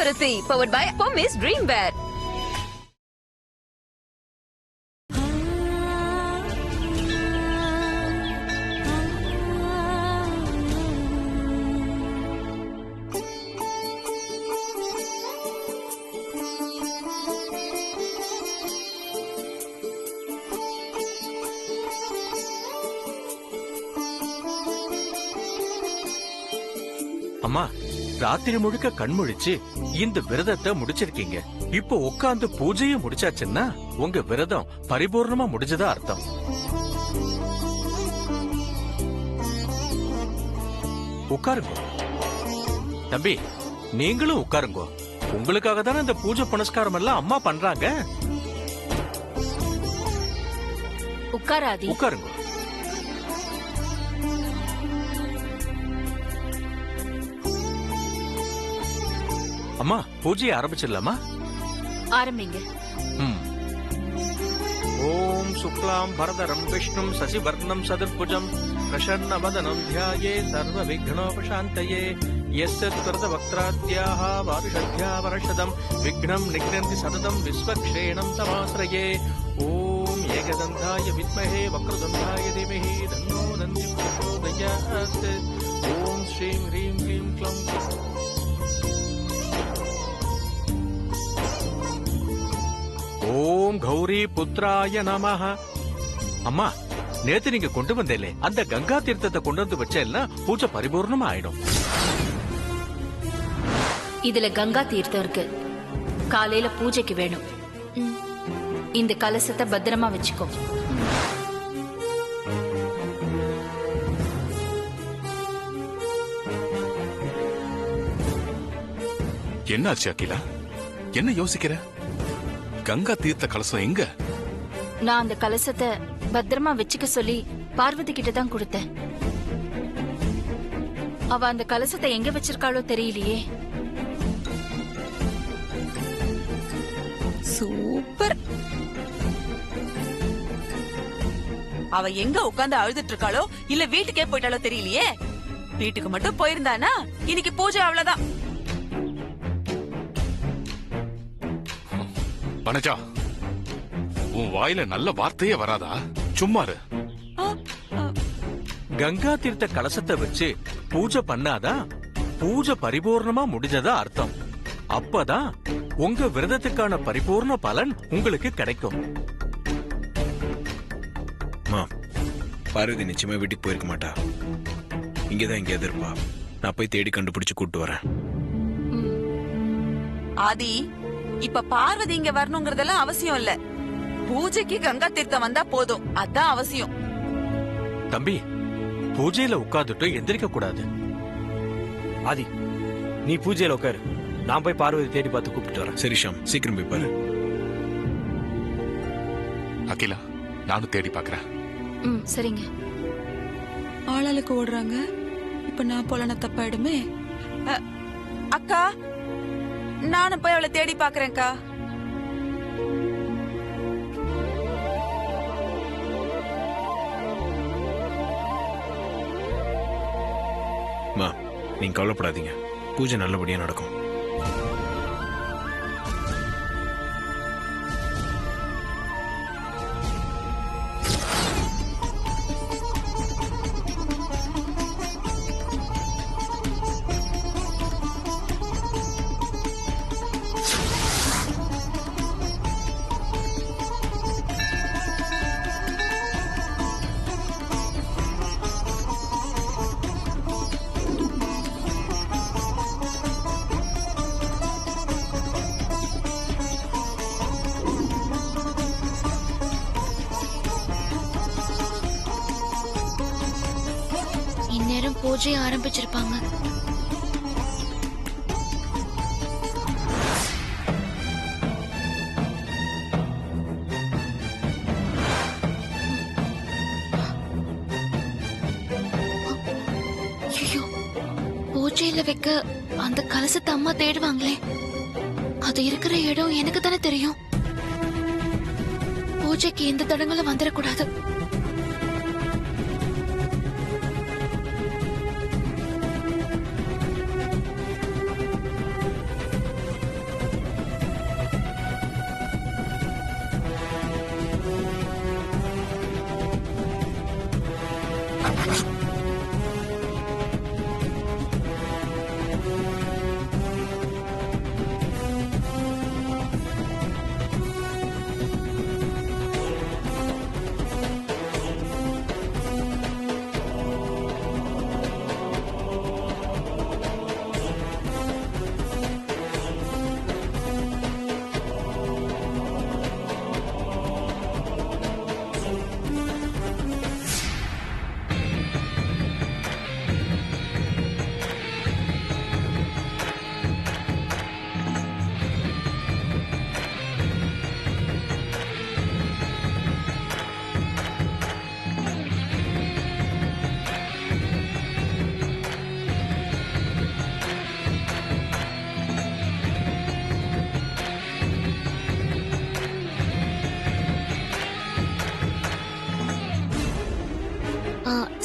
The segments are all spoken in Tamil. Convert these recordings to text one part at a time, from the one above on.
செம்பருத்தி powered by Pommes Dream Wear. அம்மா, ராத்திரி முழுக்க கண்முழிச்சு இந்த விரதத்தை முடிச்சிருக்கீங்க. இப்போ உட்கார்ந்து பூஜையும் முடிச்சாச்சுன்னா உங்க விரதம் பரிபூர்ணமா முடிஞ்சதா அர்த்தம். உட்காருங்க தம்பி, நீங்களும் உட்காருங்க. உங்களுக்காக தானே இந்த பூஜை புனஸ்காரம் எல்லாம் அம்மா பண்றாங்க. உட்காராதி. உட்காருங்க. அம்மா, பூஜையை ஆரம்பிச்சிடலாமா? ஆரம்பிங்க. ஓம் சுக்லாம் பரதரம் விஷ்ணும் சசிவர்ணம் சதுர்புஜம் பிரசன்னவதனம் த்யாயே சர்வ விக்னோபசாந்தயே யஸ்ய த்வரத வக்த்ராத்யாஹ வாரிஷத்யா வரஷதம் விக்னம் நிக்னந்தி சததம் விஸ்வக்ஷேணம் தமாஸ்ரயே. ஓம் ஏகதந்தாய வித்மஹே வக்ரதுண்டாய தீமஹி தன்னோ தந்தி பிரச்சோதயாத். ஓம் ஸ்ரீம் ஹ்ரீம் க்ளீம் க்ளௌம். ஓம் கௌரி புத்ராய நமஹ. அம்மா, நேத்து நீங்க கொண்டு வந்தேலே அந்த கங்கா தீர்த்தத்தை கொண்டு வந்து வச்சேன்னா பூஜை பரிபூர்ணமா ஆயிடும். இதுல கங்கா தீர்த்தம் இருக்கு. காலையில பூஜைக்கு வேணும். இந்த கலசத்தை பத்திரமா வச்சுக்கோ. என்னாச்சு அகிலா? என்ன யோசிக்கிற? கங்கா தீர்த்த கலசம் எங்க? நான் அந்த கலசத்தை பத்திரமா வச்சுக்க சொல்லி பார்வதி கிட்ட தான் கொடுத்தேன். அவ அந்த கலசத்தை எங்க வச்சிருக்காளோ தெரியலையே. சூப்பர். அவ எங்க உட்கார்ந்து அழுதுட்டு இருக்காளோ இல்ல வீட்டுக்கே போயிட்டாலோ தெரியலையே. வீட்டுக்கு மட்டும் போயிருந்தானா இன்னைக்கு பூஜை அவ்வளவுதான். வனஜா, உன் வாயில நல்ல வார்த்தையே வராதா? சும்மாரு. கங்கா தீர்த்த கலசத்தை வச்சு பூஜை பண்ணாதான் பூஜை பரிபூர்ணமா முடிஞ்சதா அர்த்தம். அப்பதான் உங்க விரதத்துக்கான பரிபூர்ண பலன் உங்களுக்கு கிடைக்கும். பார்வதி நிச்சயமா வீட்டுக்கு போயிருக்க மாட்டா. இங்கதான் எங்கேயாவது இருப்பா. நான் போய் தேடி கண்டுபிடிச்சு கூட்டு வரேன். ஆதி, இப்ப பார்வதி இங்க வரணுங்கிறதெல்லாம் அவசியம் இல்ல. பூஜைக்கு கங்கா தீர்த்தம் வந்தா போதும், அதான் அவசியம். தம்பி, பூஜையில உட்கார்ந்துட்டு எந்திரிக்க கூடாது. ஆதி, நீ பூஜையில உட்காரு. நான் போய் பார்வதி தேடி பார்த்து கூப்பிட்டு வரேன். சரி ஷாம், சீக்கிரம் போய் பாரு. அகிலா, நானும் தேடி பாக்குறேன். சரிங்க. ஆளாளுக்கு ஓடுறாங்க. இப்ப நான் போலன தப்பாயிடுமே. அக்கா, நானும் போய் அவளை தேடி பாக்குறேன்க்கா. நீங்க கவலைப்படாதீங்க, பூஜை நல்லபடியா நடக்கும். இந்நேரம் பூஜை ஆரம்பிச்சிருப்பாங்க. பூஜையில வைக்க அந்த கலசத்தை அம்மா தேடுவாங்களே, அது இருக்கிற இடம் எனக்கு தானே தெரியும். பூஜைக்கு எந்த தடங்களும் வந்துடக்கூடாது.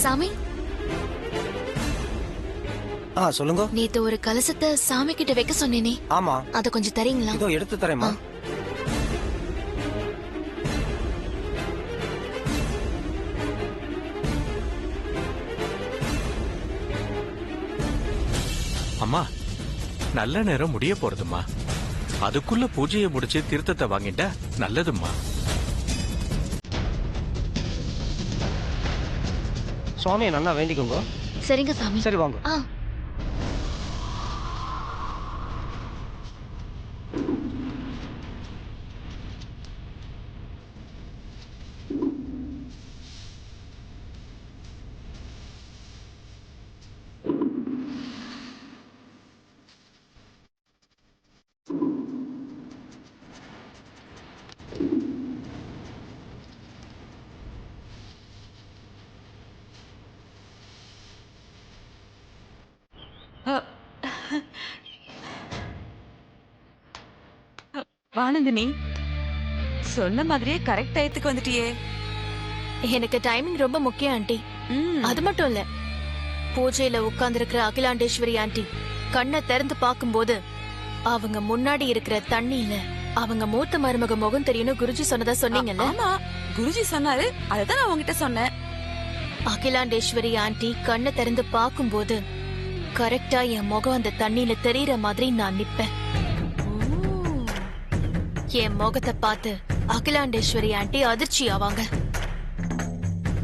சாமி, சொல்லுங்க. நேத்து ஒரு கலசத்தை சாமி கிட்ட வைக்க சொன்னேனே, ஆமா, அத கொஞ்சம் தரீங்களா? இதோ எடுத்து தரேம்மா. அம்மா, நல்ல நேரம் முடிய போறதும்மா. அதுக்குள்ள பூஜையை முடிச்சு தீர்த்தத்தை வாங்கிட்டா நல்லதும்மா. சுவாமியை நல்லா வேண்டிக்கோங்க. சரிங்க சாமி. சரி வாங்க. வானந்தினி, சொன்ன மாதிரியே கரெக்ட் டயத்துக்கு வந்துட்டியே. எனக்கு டைமிங் ரொம்ப முக்கியம் ஆண்டி. ம். அது மட்டும் இல்ல, பூஜையில உட்கார்ந்திருக்கிற அகிலாண்டேஸ்வரி ஆண்டி கண்ணை திறந்து பார்க்கும்போது அவங்க முன்னாடி இருக்கிற தண்ணியில அவங்க மூத்த மருமக முகம் தெரியும்னு குருஜி சொன்னதா சொன்னீங்கல்ல? ஆமா, குருஜி சொன்னாரு. அததான் நான் உங்ககிட்ட சொன்னேன். அகிலாண்டேஸ்வரி ஆண்டி கண்ணை திறந்து பார்க்கும்போது கரெக்டா என் முகம் அந்த தண்ணியில தெரியற மாதிரி நான் நிப்பேன். என் முகத்தை பார்த்து அகிலாண்டேஸ்வரி ஆண்டி அதிர்ச்சி ஆவாங்க.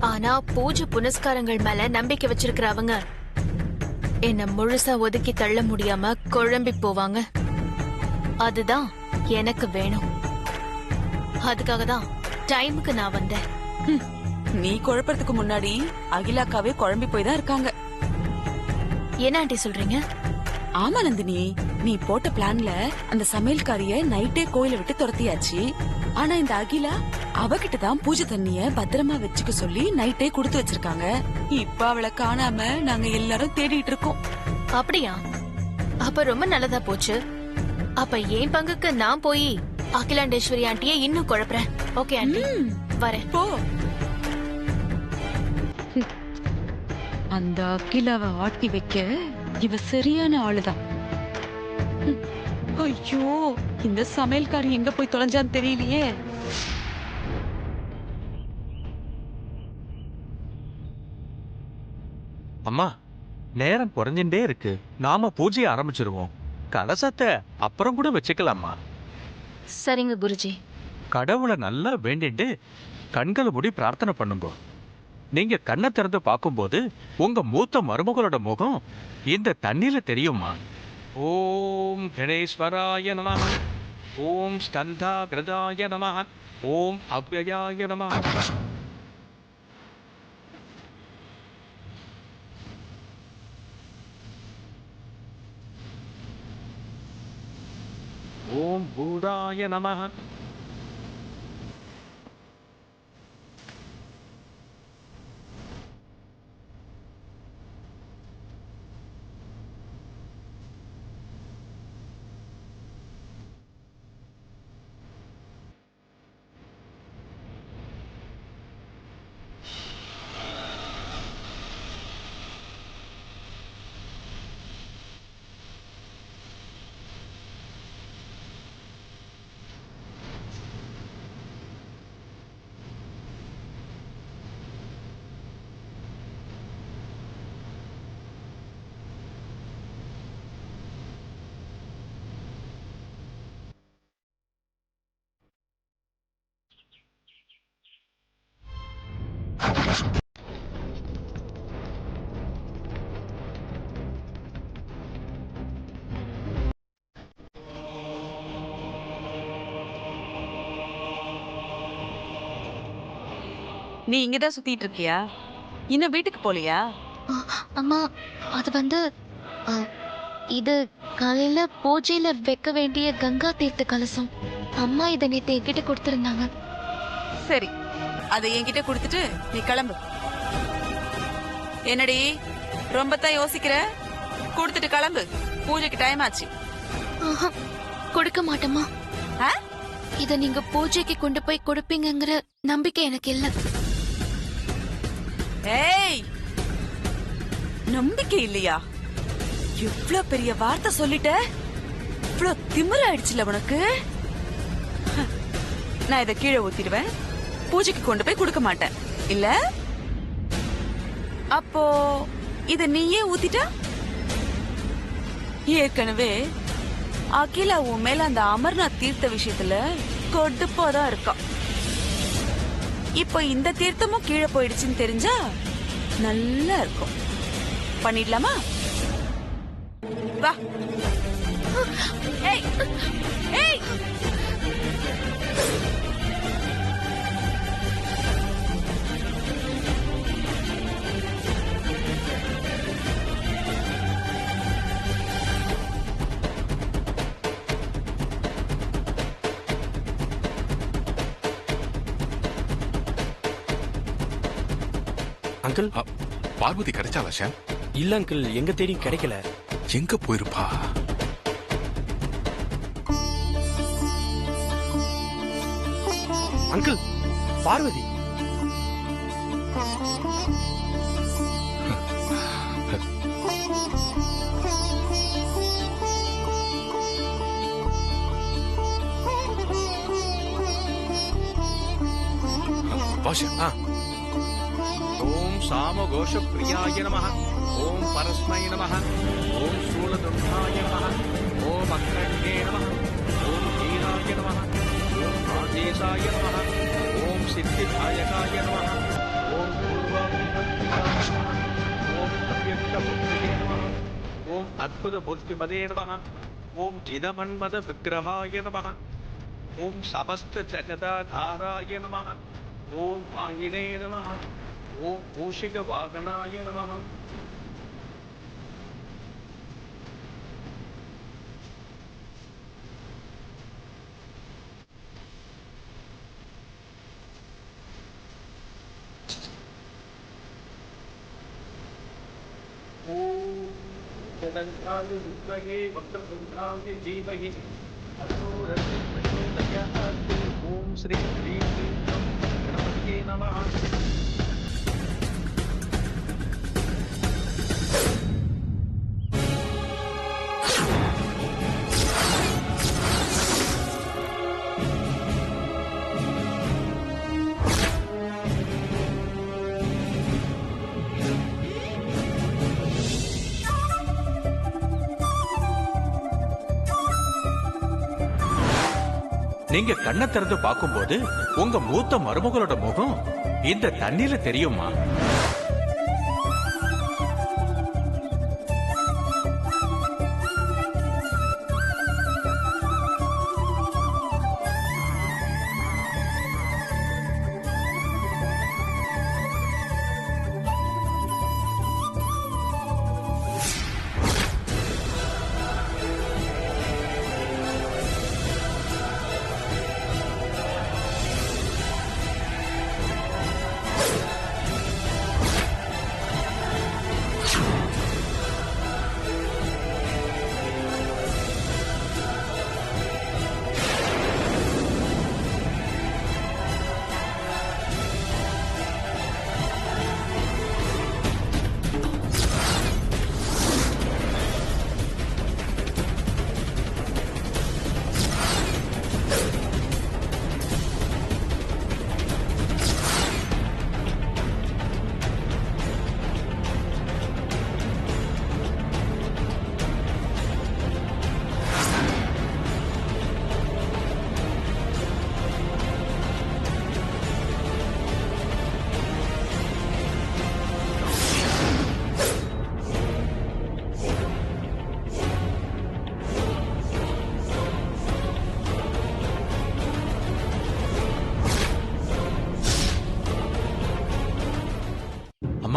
ஆனா பூஜை புனஸ்காரங்கள் மேல நம்பிக்கை வச்சிருக்கிற அவங்க என்ன முழுசா ஒதுக்கி தள்ள முடியாம குழம்பி போவாங்க. அதுதான் எனக்கு வேணும். அதுக்காக தான் டைமுக்கு நான் வந்தேன். நீ குழப்பறதுக்கு முன்னாடி அகிலாக்காவே குழம்பி போய் தான் இருக்காங்க. என்ன ஆண்டி சொல்றீங்க? ஆமா நந்தினி, நீ போட்ட பிளான்ல அந்த சமையல்காரிய நைட்டே கோயில விட்டு துரத்தியாச்சு. ஆனா இந்த அகிலா அவகிட்ட தான் பூஜை தண்ணிய பத்திரமா வச்சுக்க சொல்லி நைட்டே கொடுத்து வச்சிருக்காங்க. இப்ப அவளை காணாம நாங்க எல்லாரும் தேடிட்டு இருக்கோம். அப்படியா? அப்ப ரொம்ப நல்லதா போச்சு. அப்ப என் பங்குக்கு நான் போய் அகிலாண்டேஸ்வரி ஆண்டியை இன்னும் குழப்புறேன். ஓகே ஆண்டி, வரேன். போ. அந்த அகிலாவை ஆட்டி வைக்க இவ சரியான ஆளுதான். ஐயோ, இந்த சமையல்காரி எங்க போய் தொலைஞ்சான்னு தெரியலையே. அம்மா, நேரம் குறைஞ்சுட்டே இருக்கு. நாம பூஜையை ஆரம்பிச்சிருவோம். கலசத்தை அப்புறம் கூட வச்சுக்கலாமா? சரிங்க குருஜி. கடவுளை நல்லா வேண்டிட்டு கண்களை மூடி பிரார்த்தனை பண்ணுங்க. நீங்க கண்ணை திறந்து பார்க்கும்போது உங்க மூத்த மருமகளோட முகம் இந்த தண்ணியில தெரியுமா? ஓம் கணேஸ்வராய நமः, ஓம் ஸ்கந்தாகிருதாய நமः, ஓம் அவ்யயாய நமः. ஓம் பூதாய நமः. நீ இங்கதான் சுத்திட்டு இருக்கியா? இன்னும் வீட்டுக்கு போலியா? அம்மா அது வந்து அ, இது காலையில பூஜையில வைக்க வேண்டிய கங்கா தீர்த்த கலசம். அம்மா இதை நேத்து என்கிட்ட கொடுத்திருந்தாங்க. சரி, அதை என்கிட்ட கொடுத்துட்டு நீ கிளம்பு. என்னடி ரொம்ப தான் யோசிக்கிற? கொடுத்துட்டு கிளம்பு, பூஜைக்கு டைம் ஆச்சு. ஆஹா, கொடுக்க மாட்டேம்மா. ஆ? இத நீங்க பூஜைக்கு கொண்டு போய் கொடுப்பீங்கங்கிற நம்பிக்கை எனக்கு இல்ல. ஏய், நம்பிக்கை இல்லையா? எவ்ளோ பெரிய வார்த்தை சொல்லிட்ட? இவ்ளோ திமிராயிடுச்சுல உனக்கு. நான் இத கீழே ஊத்திடுவேன், பூஜைக்கு கொண்டு போய் கொடுக்க மாட்டேன் இல்ல? அப்போ இத நீயே ஊத்திட்டா? ஏற்கனவே அகிலா உன் மேல அந்த அமர்நாத் தீர்த்த விஷயத்துல கொடுப்போதான் இருக்கா. இப்போ இந்த தீர்த்தமும் கீழே போயிடுச்சுன்னு தெரிஞ்சா நல்லா இருக்கும். பண்ணிடலாமா? வா. ஏய் ஏய், அங்கிள், பார்வதி கிடைச்சாளா ஷாம்? இல்ல அங்கிள், எங்க தேடி கிடைக்கல. எங்க போயிருப்பா? அங்கிள், பார்வதி. வாஷா. ஓம் சாமகோஷ பிரியாய நமः. ஓம் பரஸ்மை நமः. ஓம் சூலதுண்டாய நமः. ஓம் அக்ரண்டே நமः. ஓம் வீராய நமः. ஓம் ராஜேசாய நமः. ஓம் சித்திதாயகாய நமः. ஓம் பூர்வாபிமுக்திகாய நமः. ஓம் அவ்யக்தபுத்தியே நமः. ஓம் அத்புத புத்திமதே நமः. ஓம் ஜிதமன்மத விக்கிரகாய நமः. ஓம் சமஸ்த ஜகதாதாராய நமः. ஓம் ஆயினே நமः. ஓம் மூஷிக வாகனாய நமः. ஓம் ஜனந்தாய வித்மகே வக்ரதுண்டாய தீமஹி தன்னோ ரன்னோ பிரச்சோதயாத். ஓம் ஸ்ரீ ஸ்ரீம் கணபதியே நமः. நீங்க கண்ணை திறந்து பார்க்கும்போது உங்க மூத்த மருமகளோட முகம் இந்த தண்ணியில தெரியுமா?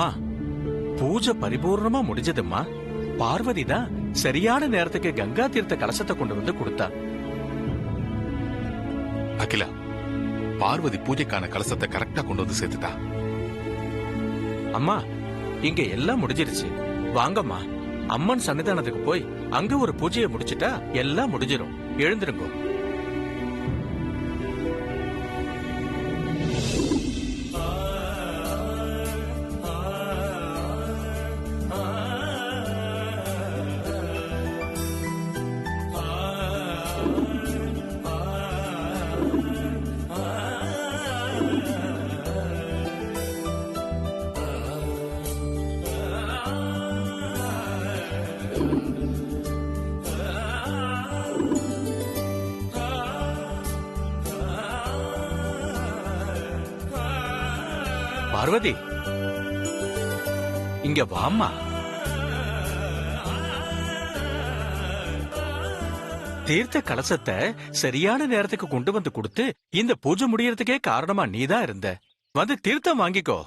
அம்மா, பூஜை பரிபூர்ணமா முடிஞ்சதும்மா. பார்வதி தான் சரியான நேரத்துக்கு கங்கா தீர்த்த கலசத்தை கொண்டு வந்து கொடுத்தா. அகிலா, பார்வதி பூஜைக்கான கலசத்தை கரெக்டா கொண்டு வந்து சேர்த்துட்டா. அம்மா, இங்க எல்லாம் முடிஞ்சிருச்சு. வாங்கம்மா, அம்மன் சன்னிதானத்துக்கு போய் அங்க ஒரு பூஜையை முடிச்சிட்டா எல்லாம் முடிஞ்சிரும். எழுந்திருங்கோ. பார்வதி, இங்க வாம்மா. தீர்த்த கலசத்தை சரியான நேரத்துக்கு கொண்டு வந்து கொடுத்து இந்த பூஜை முடியறதுக்கே காரணமா நீதான் இருந்த. வந்து தீர்த்தம் வாங்கிக்கோ.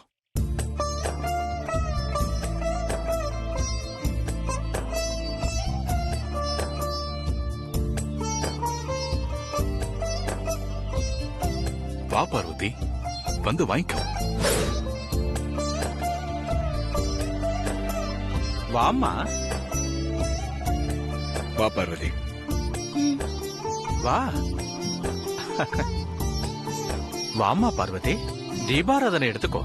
வா பார்வதி, வந்து வாங்கிக்கோ. வாம்மா. வா பார்வதி. வா. வாம்மா பார்வதி, தீபாராதனை எடுத்துக்கோ.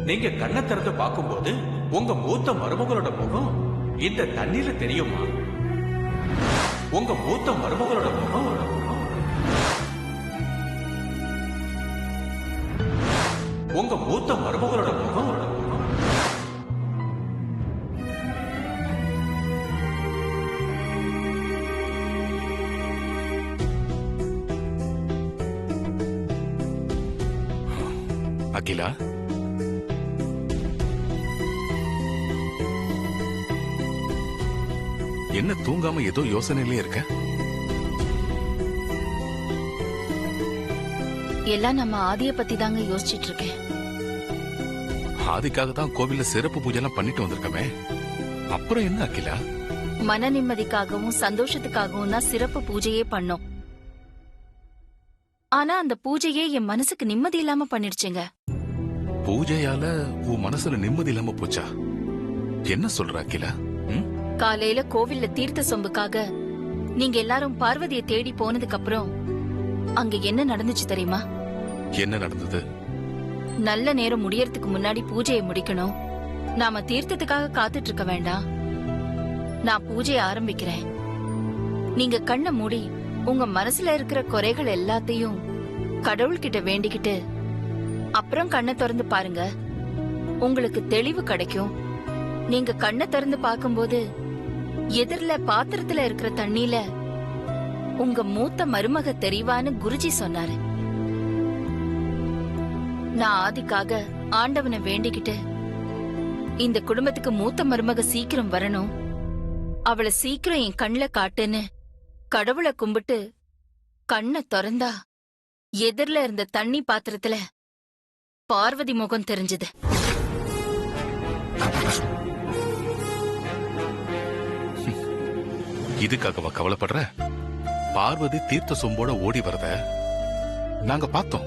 நீங்க கண்ணை திறந்து பார்க்கும்போது உங்க மூத்த மருமகளோட முகம் இந்த தண்ணீர்ல தெரியுமா? உங்க மூத்த மருமகளோட முகம் உங்க மூத்த மருமகளோட முகம் அகிலா, என்ன தூங்காம ஏதோ யோசனையிலே இருக்க? எல்லாம் நம்ம ஆதிய பத்தி தாங்க யோசிச்சிட்டு இருக்கேன். ஆதிக்காக தான் கோவில்ல சிறப்பு பூஜை எல்லாம் பண்ணிட்டு வந்திருக்கமே, அப்புறம் என்ன அகிலா? மன நிம்மதிக்காகவும் சந்தோஷத்துக்காகவும் தான் சிறப்பு பூஜையே பண்ணோம். ஆனா அந்த பூஜையே என் மனசுக்கு நிம்மதி இல்லாம பண்ணிடுச்சுங்க. பூஜையால உன் மனசுல நிம்மதி இல்லாம போச்சா? என்ன சொல்ற அகிலா? காலையில கோவில்ல தீர்த்த சொம்புக்காக நீங்க எல்லாரும் பார்வதியை தேடி போனதுக்கு அப்புறம் அங்க என்ன நடந்துச்சு தெரியுமா? என்ன நடந்தது? நல்ல நேரம் முடியறதுக்கு முன்னாடி பூஜையை முடிக்கணும். நாம தீர்த்தத்துக்காக காத்துட்டு இருக்க வேண்டாம். நான் பூஜையை ஆரம்பிக்கிறேன். நீங்க கண்ணை மூடி உங்க மனசுல இருக்கிற குறைகள் எல்லாத்தையும் கடவுள்கிட்ட வேண்டிக்கிட்டு அப்புறம் கண்ணை திறந்து பாருங்க. உங்களுக்கு தெளிவு கிடைக்கும். நீங்க கண்ணை திறந்து பார்க்கும்போது எதிரில பாத்திரத்துல இருக்கிற தண்ணியில உங்க மூத்த மருமக தெரிவான்னு குருஜி சொன்னாரு. நான் ஆதிக்காக ஆண்டவனை வேண்டிக்கிட்டு இந்த குடும்பத்துக்கு மூத்த மருமக சீக்கிரம் வரணும், அவளை சீக்கிரம் என் கண்ணுல காட்டுன்னு கடவுளை கும்பிட்டு கண்ணை திறந்தா எதிரில இருந்த தண்ணி பாத்திரத்துல பார்வதி முகம் தெரிஞ்சது. இதுக்காகவா கவலைப்படுற? பார்வதி தீர்த்த சொம்போட ஓடி வரத நாங்க பார்த்தோம்.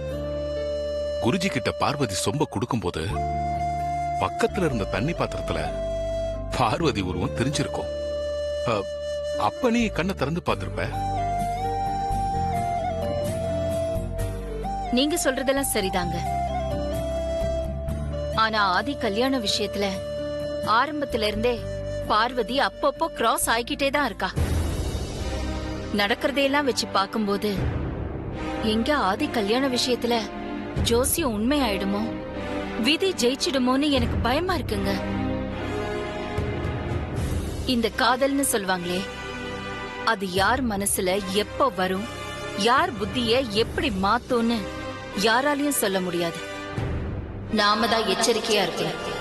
குருஜி கிட்ட பார்வதி சொம்ப கொடுக்கும்போது பக்கத்துல இருந்த தண்ணி பாத்திரத்துல பார்வதி உருவம் தெரிஞ்சிருக்கும். அப்ப நீ கண்ணை திறந்து பார்த்திருப்ப. நீங்க சொல்றதெல்லாம் சரிதாங்க. ஆனா ஆதி கல்யாண விஷயத்துல ஆரம்பத்துல இருந்தே பார்வதி அப்பப்போ கிராஸ் ஆகிக்கிட்டே தான் இருக்கா. நடக்கிறதையெல்லாம் வச்சு பார்க்கும்போது எங்க ஆதி கல்யாண விஷயத்துல ஜோசியம் உண்மை ஆயிடுமோ, விதி ஜெயிச்சிடுமோன்னு எனக்கு பயமா இருக்குங்க. இந்த காதல்னு சொல்வாங்களே, அது யார் மனசுல எப்ப வரும், யார் புத்திய எப்படி மாத்தோன்னு யாராலையும் சொல்ல முடியாது. நாம தான் எச்சரிக்கையா இருக்கணும்.